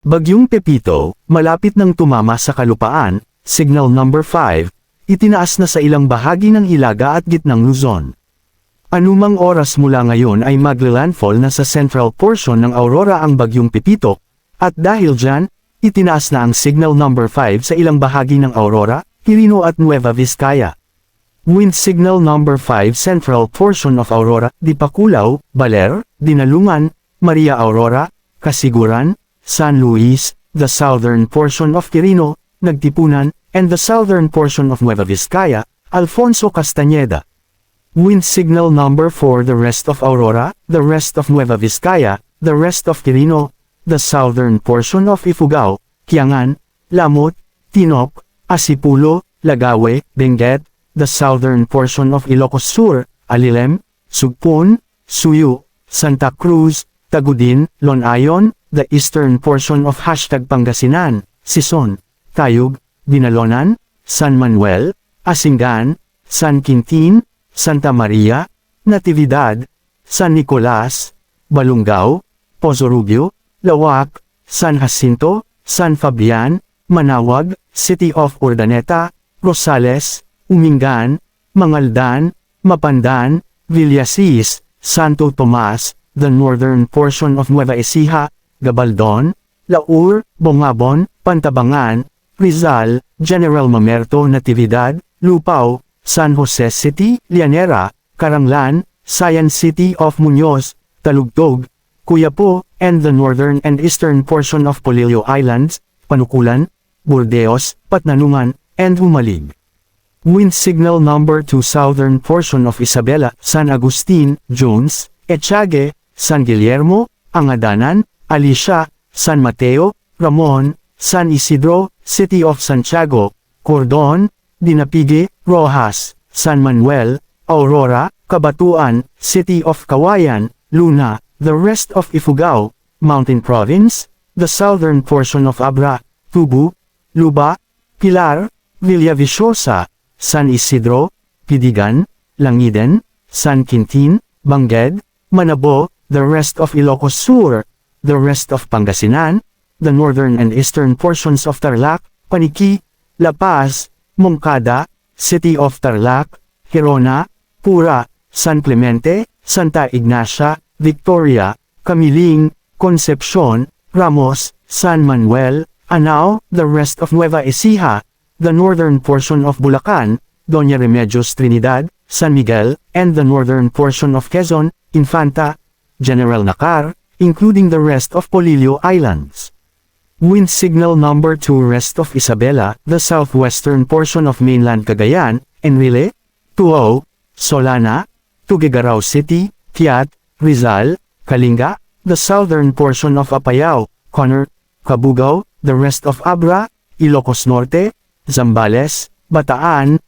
Bagyong Pepito, malapit nang tumama sa kalupaan, signal number 5, itinaas na sa ilang bahagi ng Hilaga at gitnang Luzon. Anumang oras mula ngayon ay magla-landfall na sa central portion ng Aurora ang Bagyong Pepito, at dahil dyan, itinaas na ang signal number 5 sa ilang bahagi ng Aurora, Quirino at Nueva Vizcaya. Wind signal number 5 central portion of Aurora, Dipakulaw, Baler, Dinalungan, Maria Aurora, Kasiguran, San Luis, the southern portion of Quirino, Nagtipunan, and the southern portion of Nueva Vizcaya, Alfonso Castañeda. Wind signal number 4 the rest of Aurora, the rest of Nueva Vizcaya, the rest of Quirino, the southern portion of Ifugao, Kiangan, Lamot, Tinop, Asipulo, Lagawe, Benguet, the southern portion of Ilocos Sur, Alilem, Sugpon, Suyu, Santa Cruz, Tagudin, Lonayon, the eastern portion of Pangasinan, Sison, Tayug, Binalonan, San Manuel, Asingan, San Quintin, Santa Maria, Natividad, San Nicolas, Balungao, Pozo-Rubio, Lawak, San Jacinto, San Fabian, Manawag, City of Urdaneta, Rosales, Umingan, Mangaldan, Mapandan, Villasis, Santo Tomas, the northern portion of Nueva Ecija, Gabaldon, Laur, Bongabon, Pantabangan, Rizal, General Mamerto Natividad, Lupao, San Jose City, Llanera, Caranglan, Sayan City of Muñoz, Talugtog, Cuyapo, and the northern and eastern portion of Polillo Islands, Panukulan, Burdeos, Patnanungan, and Humalig. Wind signal number 2 southern portion of Isabela, San Agustin, Jones, Etiague, San Guillermo, Angadanan, Alicia, San Mateo, Ramon, San Isidro, City of Santiago, Cordon, Dinapigue, Rojas, San Manuel, Aurora, Cabatuan, City of Kawayan, Luna, the rest of Ifugao, Mountain Province, the southern portion of Abra, Tubu, Luba, Pilar, Villaviciosa, San Isidro, Pidigan, Langiden, San Quintin, Bangged, Manabo, the rest of Ilocos Sur, the rest of Pangasinan, the northern and eastern portions of Tarlac, Paniqui, La Paz, Moncada, City of Tarlac, Girona, Pura, San Clemente, Santa Ignacia, Victoria, Camiling, Concepcion, Ramos, San Manuel, Anao, the rest of Nueva Ecija, the northern portion of Bulacan, Doña Remedios Trinidad, San Miguel, and the northern portion of Quezon, Infanta, General Nakar, including the rest of Polillo Islands. Wind signal number 2 rest of Isabela, the southwestern portion of mainland Cagayan, Enrile, Tuao, Solana, Tuguegarao City, Tiat, Rizal, Kalinga, the southern portion of Apayao, Conor, Cabugao, the rest of Abra, Ilocos Norte, Zambales, Bataan,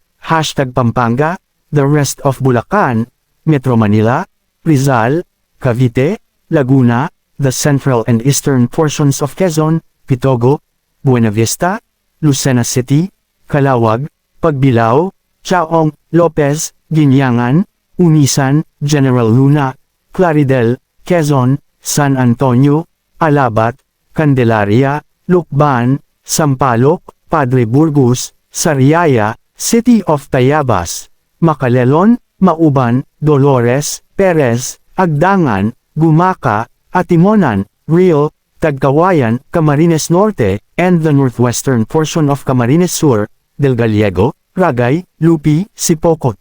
Pampanga, the rest of Bulacan, Metro Manila, Rizal, Cavite, Laguna, the central and eastern portions of Quezon, Pitogo, Buena Vista, Lucena City, Calawag, Pagbilao, Chaong, Lopez, Guinyangan, Unisan, General Luna, Claridel, Quezon, San Antonio, Alabat, Candelaria, Lukban, Sampaloc, Padre Burgos, Sariaya, City of Tayabas, Macalelon, Mauban, Dolores, Perez, Agdangan, Gumaca, Atimonan, Real, Tagkawayan, Camarines Norte, and the northwestern portion of Camarines Sur, Del Gallego, Ragay, Lupi, Sipocot.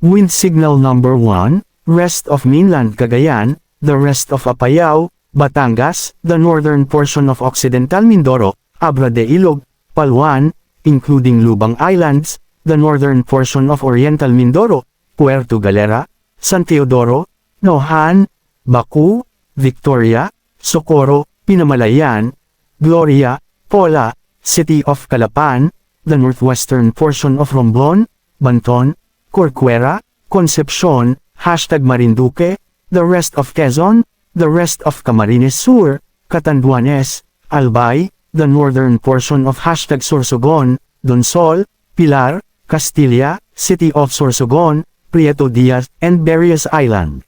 Wind signal number 1, rest of mainland Cagayan, the rest of Apayao, Batangas, the northern portion of Occidental Mindoro, Abra de Ilog, Palwan, including Lubang Islands, the northern portion of Oriental Mindoro, Puerto Galera, San Teodoro, Nohan, Baku, Victoria, Socorro, Pinamalayan, Gloria, Pola, City of Calapan, the northwestern portion of Romblon, Banton, Corcuera, Concepcion, Marinduque, the rest of Quezon, the rest of Camarines Sur, Catanduanes, Albay, the northern portion of Sorsogon, Donsol, Pilar, Castilla, City of Sorsogon, Prieto Diaz, and Berrios Island.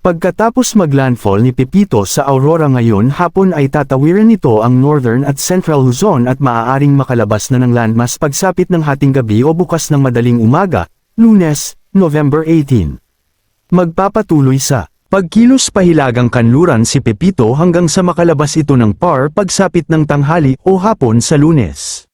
Pagkatapos maglandfall ni Pepito sa Aurora ngayon hapon ay tatawiran nito ang Northern at Central Luzon at maaaring makalabas na ng landmass pagsapit ng hating gabi o bukas ng madaling umaga, Lunes, November 18. Magpapatuloy sa pagkilos pahilagang kanluran si Pepito hanggang sa makalabas ito ng PAR pagsapit ng tanghali o hapon sa Lunes.